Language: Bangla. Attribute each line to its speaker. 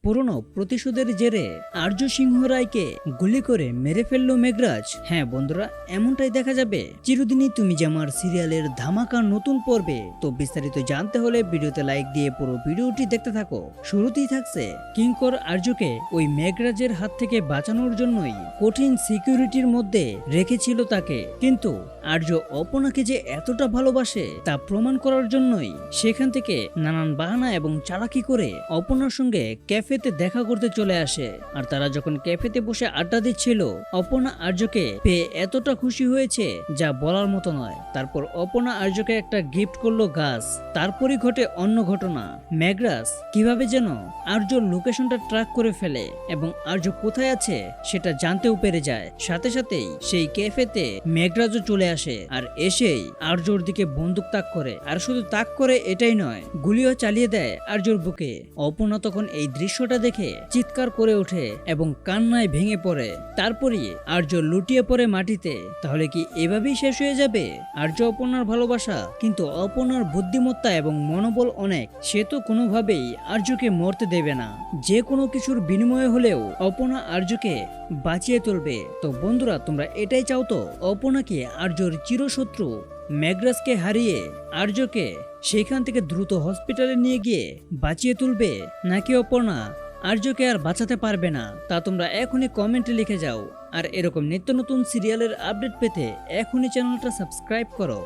Speaker 1: পুরনো প্রতিশোধের জেরে আর্য সিংহ রায়কে গুলি করে মেরে ফেললো মেঘরাজ। হ্যাঁ বন্ধুরা, এমনটাই দেখা যাবে চিরদিনই তুমি যে আমার সিরিয়ালের ধামাকা নতুন পর্বে। তো বিস্তারিত জানতে হলে ভিডিওতে লাইক দিয়ে পুরো ভিডিওটি দেখতে থাকো। শুরুতেই থাকছে কিঙ্কর আর্যকে ওই মেঘরাজের হাত থেকে বাঁচানোর জন্যই কঠিন সিকিউরিটির মধ্যে রেখেছিল তাকে, কিন্তু আর্য অপনাকে যে এতটা ভালোবাসে তা প্রমাণ করার জন্যই সেখান থেকে নানান বাহানা এবং চালাকি করে অপনার সঙ্গে ক্যাফেতে দেখা করতে চলে আসে। আর তারা যখন ক্যাফেতে বসে আড্ডা দিচ্ছিল, অপনা আর্যকে পেয়ে এতটা খুশি হয়েছে যা বলার মতো নয়। তারপর অপনা আর্যকে একটা গিফট করলো গাছ। তারপরই ঘটে অন্য ঘটনা। মেঘরাজ কিভাবে যেন আর্যর লোকেশনটা ট্র্যাক করে ফেলে এবং আর্য কোথায় আছে সেটা জানতেও পেরে যায়। সাথে সাথেই সেই ক্যাফেতে মেঘরাজও চলে আসে আর এসেই আর্যর দিকে বন্দুক তাক করে। আর শুধু তাক করে এটাই নয়, গুলিও চালিয়ে দেয় আর্যর বুকে। অপনা তখন এই দৃশ্যটা দেখে চিৎকার করে ওঠে এবং কান্নায় ভেঙে পড়ে। তারপরই আর্য লুটিয়ে পড়ে মাটিতে। তাহলে কি এভাবেই শেষ হয়ে যাবে আর্য অপনার ভালোবাসা? কিন্তু অপনার বুদ্ধিমত্তা এবং মনোবল অনেক। সে তো কোনোভাবেই আর্যকে মরতে দেবে না। যে কোনো কিছুর বিনিময়ে হলেও অপনা আর্যকে বাঁচিয়ে তুলবে। তো বন্ধুরা, তোমরা এটাই চাও তো অপনাকে আর্যর চিরশত্রু মেঘরাজকে হারিয়ে আর্যকে সেখান থেকে দ্রুত হসপিটালে নিয়ে গিয়ে বাঁচিয়ে তুলবে, নাকি অপনা আর্যকে আর বাঁচাতে পারবে না? তা তোমরা এখনই কমেন্টে লিখে যাও। আর এরকম নিত্য নতুন সিরিয়ালের আপডেট পেতে এখনই চ্যানেলটা সাবস্ক্রাইব করো।